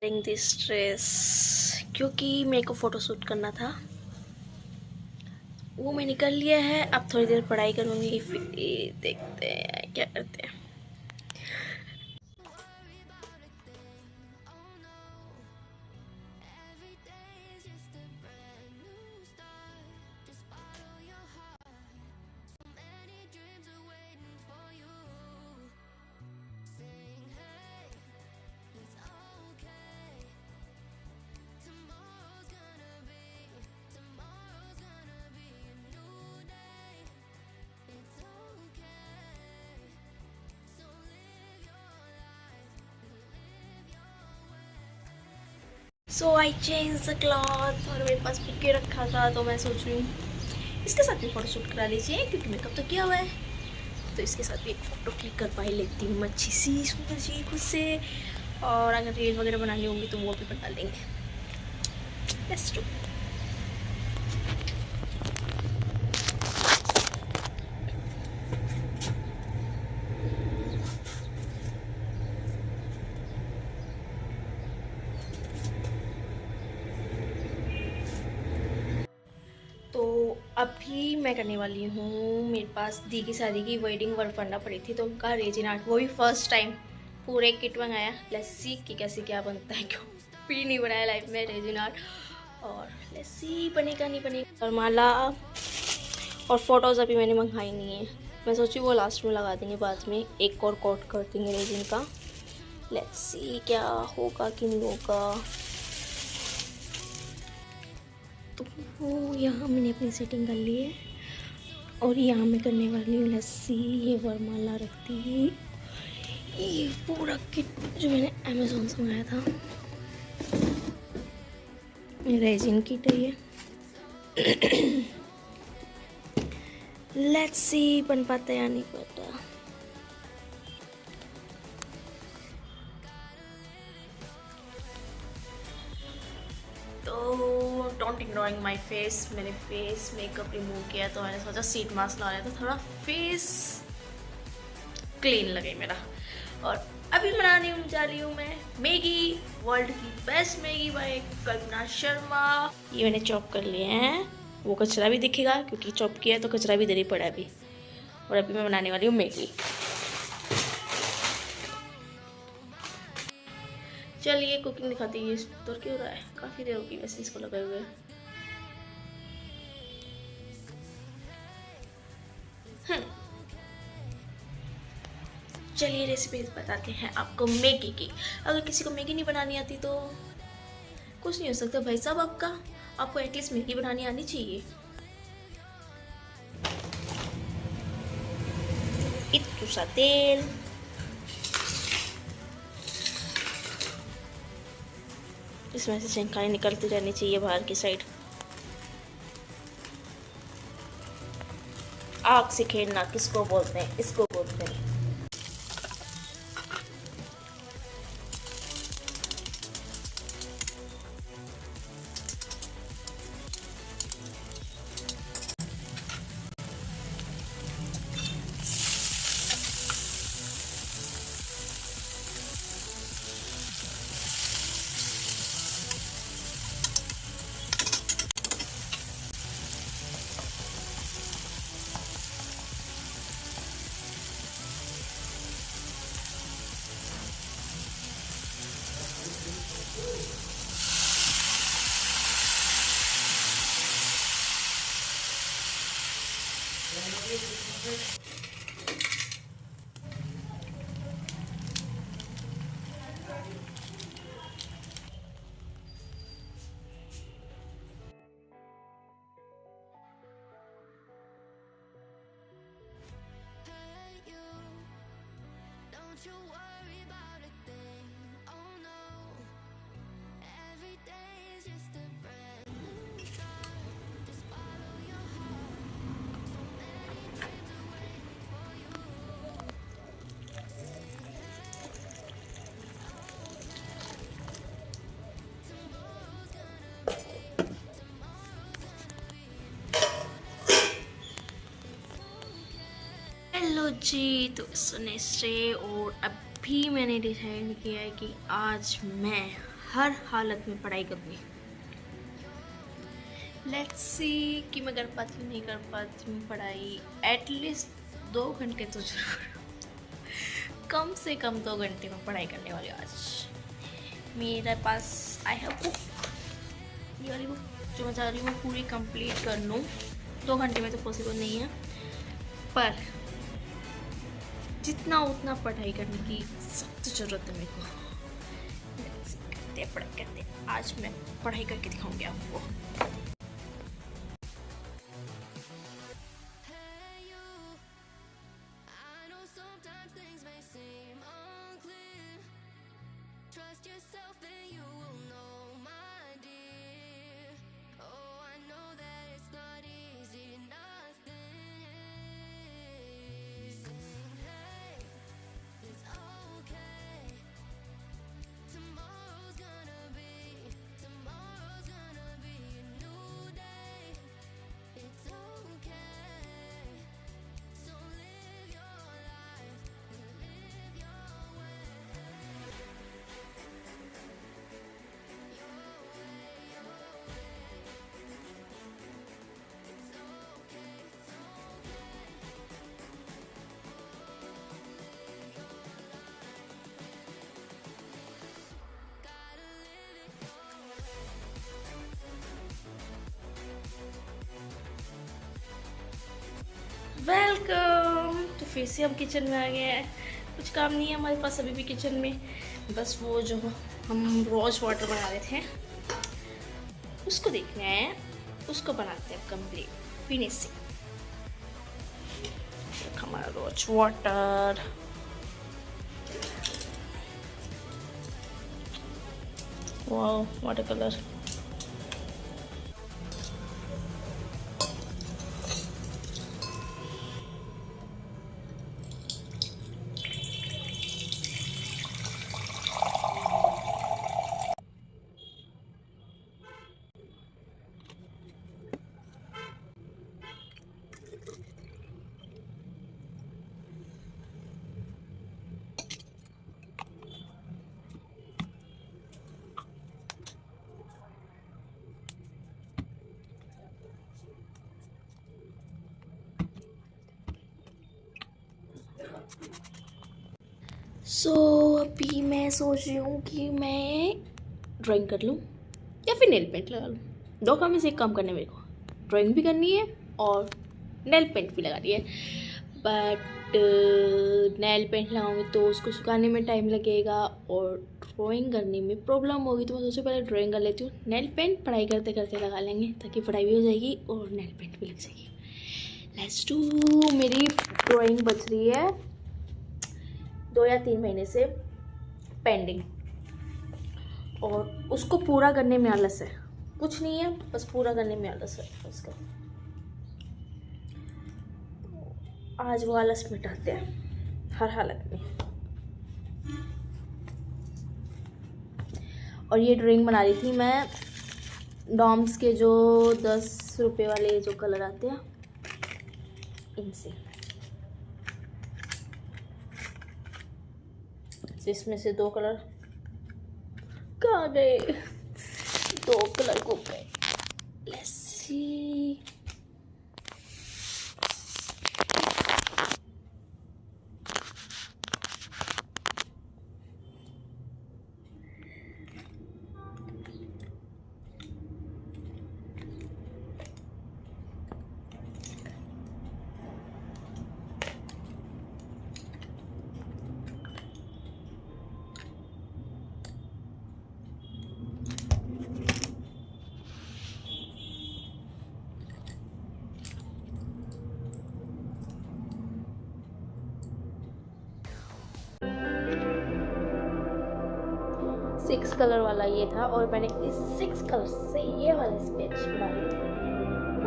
This dress क्योंकि मेरे को फ़ोटो शूट करना था, वो मैंने कर लिया है। अब थोड़ी देर पढ़ाई करूँगी, फिर देखते हैं क्या करते हैं। सो आई चेंज द क्लॉथ और मेरे पास बुके रखा था, तो मैं सोच रही हूँ इसके साथ भी फ़ोटो शूट करा लीजिए क्योंकि मेकअप तो किया हुआ है, तो इसके साथ भी एक फ़ोटो क्लिक कर पाई लेती हूँ अच्छी सी सुंदर सी खुद से। और अगर रील वगैरह बनानी होंगी तो वो भी बना लेंगे। Let's do. तो अभी मैं करने वाली हूँ, मेरे पास दी की शादी की वेडिंग वर्क पड़ी थी, तो उनका रेजिन आर्ट, वो भी फर्स्ट टाइम पूरे किट मंगाया। लेट्स सी कि कैसे क्या बनता है, क्यों भी नहीं बनाया लाइफ में रेजिन आर्ट। और लेट्स सी बनेगा नहीं बनेगा। और माला और फोटोज़ अभी मैंने मंगाई नहीं है, मैं सोची वो लास्ट में लगा देंगे, बाद में एक और कोट कर देंगे रेजिन का। लेट्स सी क्या होगा कि नहीं होगा। तो यहाँ मैंने अपनी सेटिंग कर ली है और यहाँ मैं करने वाली हूँ लस्सी। ये वरमाला रखती है, ये पूरा किट जो मैंने अमेज़ोन से मंगाया था, रेजिन किट है ये। लेट्स सी बन पाता है या नहीं पाता। तो डोंट इग्नोरिंग माई फेस, मैंने फेस मेकअप रिमूव किया, तो मैंने सोचा सीट मास्क लगा लिया तो थोड़ा फेस क्लीन लगे मेरा। और अभी बनाने जा रही हूँ मैं मैगी, वर्ल्ड की बेस्ट मैगी बाय कल्पना शर्मा। ये मैंने चॉप कर लिए हैं, वो कचरा भी दिखेगा क्योंकि चॉप किया है तो कचरा भी इधर ही पड़ा है अभी। और अभी मैं बनाने वाली हूँ मैगी। चलिए कुकिंग दिखाती है। तो क्यों रहा है, काफ़ी देर होगी वैसे इसको लगे हुए। चलिए रेसिपी बताते हैं आपको मैगी की। अगर किसी को मैगी नहीं बनानी आती तो कुछ नहीं हो सकता भाई साहब, आपको एटलीस्ट मैगी बनानी आनी चाहिए। इतना सा तेल, इसमें से चिंगारी निकलती रहनी चाहिए बाहर की साइड। आग से खेलना किसको बोलते हैं, इसको बोलते हैं। हेलो जी, तो सुने से और अभी मैंने डिसाइड किया है कि आज मैं हर हालत में पढ़ाई करूँगी। लेट्स सी कि मैं कर पाती हूँ नहीं कर पाती हूँ पढ़ाई। एटलीस्ट 2 घंटे तो जरूर, कम से कम 2 घंटे में पढ़ाई करने वाली हूँ आज। मेरे पास आई हैव बुक, ये वाली बुक जो मैं चाह रही हूँ मैं पूरी कंप्लीट कर लूँ। 2 घंटे में तो पॉसिबल नहीं है, पर जितना उतना पढ़ाई करने की सख्त ज़रूरत है मेरे को। पढ़ाई करते आज मैं पढ़ाई करके दिखाऊंगी आपको। वेलकम। तो फिर से हम किचन में आ गए हैं। कुछ काम नहीं है हमारे पास अभी भी किचन में, बस वो जो हम रोज़ वाटर बना रहे थे उसको देखना है, उसको बनाते हैं कंप्लीट पीने से। हमारा rose water wow water colour. अभी मैं सोच रही हूँ कि मैं ड्राइंग कर लूँ या फिर नेल पेंट लगा लूँ। 2 काम में से एक काम करने मेरे को, ड्राइंग भी करनी है और नेल पेंट भी लगानी है। बट नेल पेंट लगाऊंगी तो उसको सुखाने में टाइम लगेगा और ड्राइंग करने में प्रॉब्लम होगी, तो मैं सबसे पहले ड्राइंग कर लेती हूँ। नेल पेंट पढ़ाई करते करते लगा लेंगे ताकि पढ़ाई भी हो जाएगी और नेल पेंट भी लग जाएगी। Let's do. मेरी ड्राइंग बच रही है 2 या 3 महीने से पेंडिंग, और उसको पूरा करने में आलस है। कुछ नहीं है, बस पूरा करने में आलस है उसका। आज वो आलस मिटाते हैं हर हालत में। और ये ड्राइंग बना रही थी मैं डॉम्स के जो 10 रुपये वाले जो कलर आते हैं इनसे। इसमें से 2 कलर कहाँ गए, 2 कलर को गए। Let's see. सिक्स कलर वाला ये था और मैंने इस 6 कलर से ये वाला स्केच बना लिया।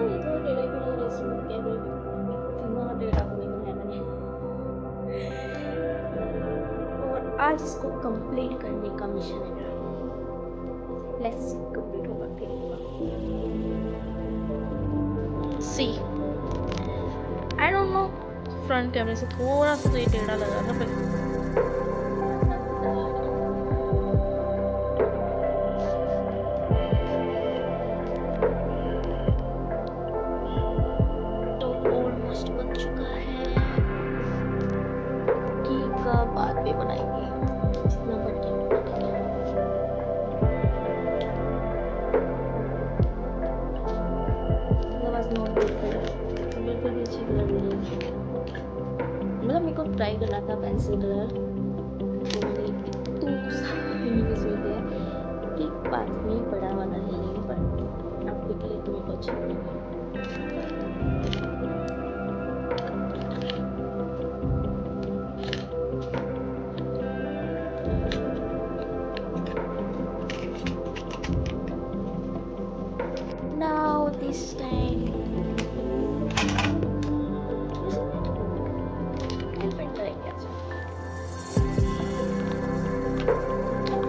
ये तो टेढ़ा क्यों लग रहा है इसमें, कैमरे में इतना टेढ़ा तो नहीं बनाया मैंने। और आज इसको कंप्लीट करने का मिशन है मेरा। लेट्स सी कंप्लीट होगा कि नहीं होगा। सी आई डोंट नो, फ्रंट कैमरे से थोड़ा सा तो ये टेढ़ा लग रहा था, पर से कलर, तो मैंने इतू सा मैंने सोच लिया कि बाद में बड़ा वाला ले लेंगे, पर अभी के लिए तो मेरे को अच्छा लगेगा। Now this time elephant करेंगे आज।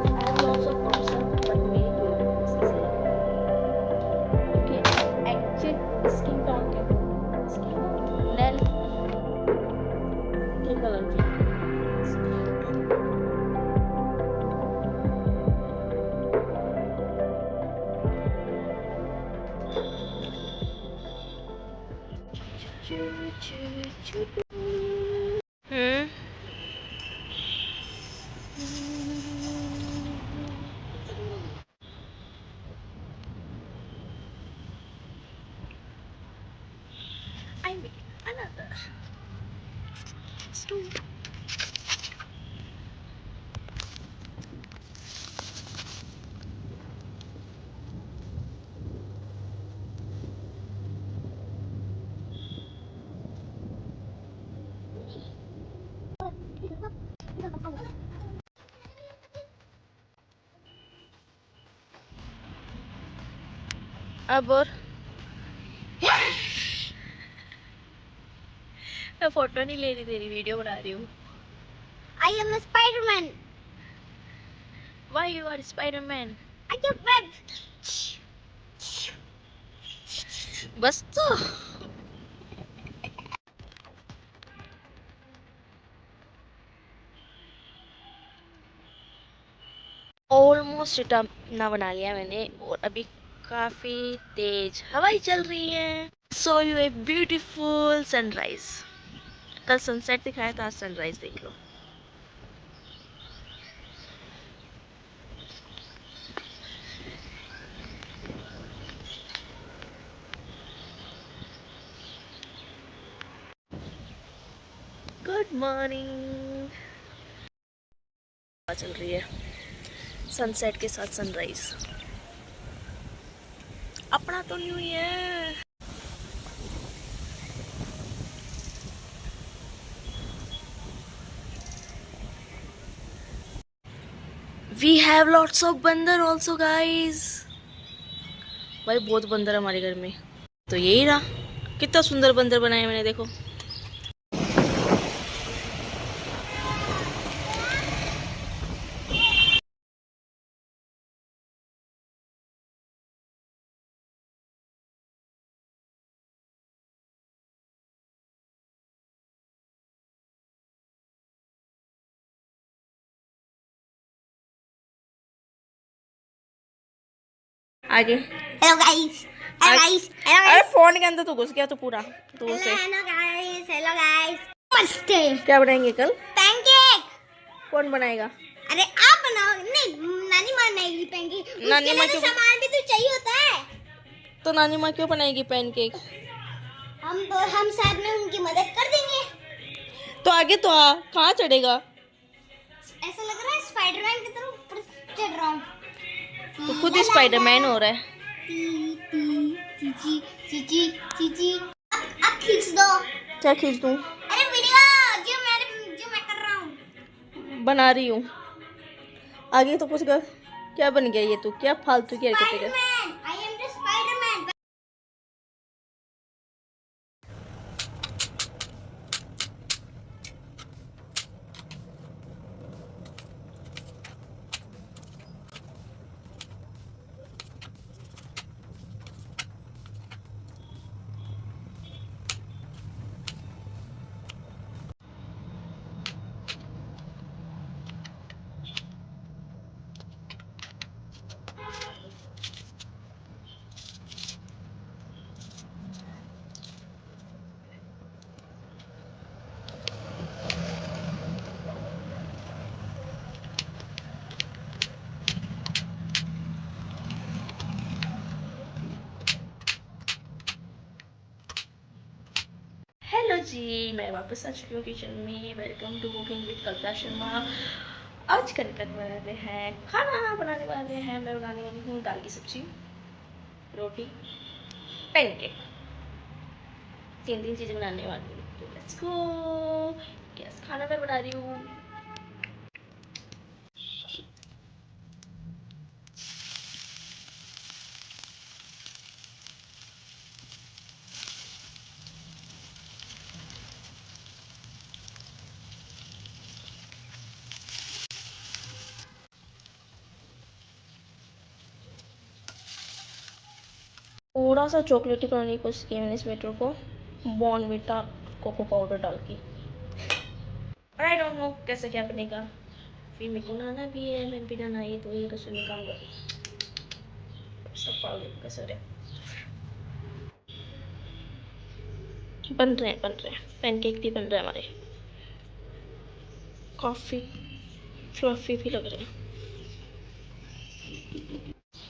I have lots of options, but मेरी favorite pieces है क्योंकि एक्चुअल स्किन टोन के नेल के कलर की I make another. Let's do. अब और मैं फोटो नहीं ले रही, तेरी वीडियो बना रही हूँ। I am a Spider-Man. Why you are Spider-Man? I get web. बस तो ऑलमोस्ट इतना बना लिया मैंने, और अभी काफी तेज हवाएं चल रही है। So U a beautiful sunrise. कल सनसेट दिखाया था, आज सनराइज देख लो। Good morning. चल रही है सनसेट के साथ सनराइज। अपना तो new year. We have lots of बंदर ऑल्सो गाइज। भाई बहुत बंदर हमारे घर में। तो यही रहा, कितना सुंदर बंदर बनाए मैंने, देखो। आगे Hello guys. Hello guys. Hello अरे guys. फोन के अंदर तो घुस गया तो पूरा दूर Hello, से। hello guys. Hello guys. नमस्ते. क्या बनाएंगे कल? पैनकेक. कौन बनाएगा? अरे आप बनाओ, नहीं नानी माँ बनाएगी पैनकेक। नानी उसके माँ लिए तो क्यों? सामान भी तो चाहिए होता है। तो नानी माँ क्यों बनाएगी पैनकेक? हम साथ में उनकी मदद कर देंगे। तो आगे तो आ, कहाँ चढ़ेगा? ऐसा लग रहा है स्पाइडरमैन की तरह ऊपर चढ़ रहा हूँ। तो खुद ही स्पाइडरमैन हो रहा है। चीची चीची चीची। अब खींच दो। क्या खींच दूँ? अरे वीडियो जो मैं कर रहा हूँ। बना रही हूँ। आगे तो कुछ कर। क्या बन गया ये? तू क्या फालतू की हरकतें कर? Spider-Man. I am the Spider-Man. जी, मैं वापस आ चुकी हूँ किचन में। वेलकम टू कुकिंग विद कल्पना शर्मा। आज करने वाले हैं खाना बनाने वाले हैं। मैं बनाने वाली हूँ दाल की सब्जी, रोटी, पैनकेक। 3 चीज़ें बनाने वाली हूँ। तो लेट्स गो। गैस खाना मैं बना रही हूँ। थोड़ा सा चॉकलेटी बनाने की कोशिश की मैंने इस बैटर को, बॉर्नविटा कोको पाउडर डाल के। आई डोंट नो कैसे क्या बनेगा। फिर मेरे को नहाना भी है, मैं भी नहाना है तो ये रसोई में काम कर सब पाउडर कैसे रहे। बन रहे हैं पैनकेक भी बन रहे हैं हमारे। काफ़ी फ्लफी भी लग रहे हैं।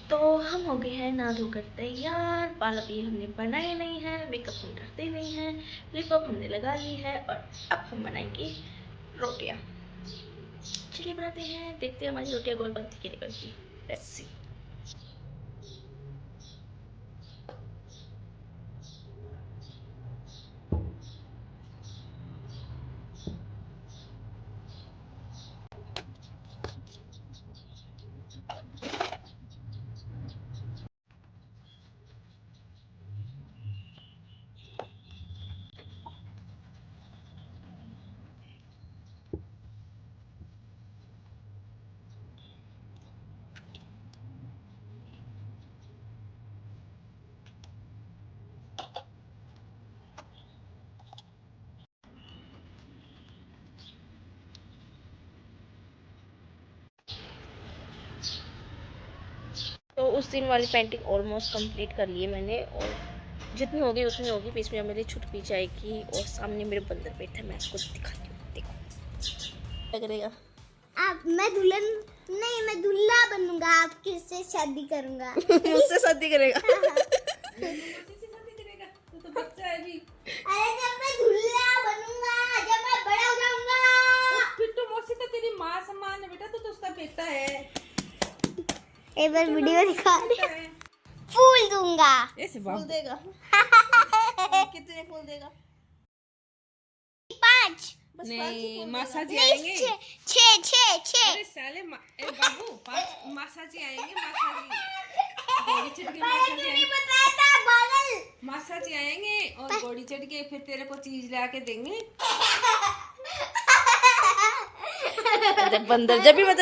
तो हम हो गए हैं नहा धोकर तैयार। बाल अभी हमने बनाए नहीं हैं, मेकअप हम करते नहीं हैं, लिप अप हमने लगा ली है और अब हम बनाएंगे रोटियां। चलिए बनाते हैं, देखते हैं हमारी रोटियां गोल बनती कि नहीं बनती। Let's see. तो उस दिन वाली पेंटिंग ऑलमोस्ट कंप्लीट कर ली है मैंने, और जितनी होगी उतनी होगी। बीच में मेरी छुट भी जाएगी। और सामने मेरे बंदर बैठे हैं, मैं आपको दिखाती हूँ। देखो क्या करेगा। आप मैं दुल्हन नहीं, मैं दूल्हा बनूंगा, आपके से शादी करूंगा। मुझसे शादी करेगा। तो बच्चा है भी। अरे जब मैं दूल्हा बनूंगा, जब मैं बड़ा हो जाऊंगा, फिर तो मौसी तो तेरी माँ समान है बेटा, तो उसका बेटा है। एक बार वीडियो दिखा रहे, फूल दूंगा। ऐसे फूल देगा। कितने फूल देगा? 5 बस नहीं, मासा जी नहीं, आएंगे। 6 अरे साले ए बाबू, 5 मासा जी आएंगे। मासा जी गोड़ी चढ़ के मासा जी आएंगे। बताया था पागल। मासा जी आएंगे और गोड़ी चढ़ के फिर तेरे को चीज ला के देंगे। बंदर जब भी मतलब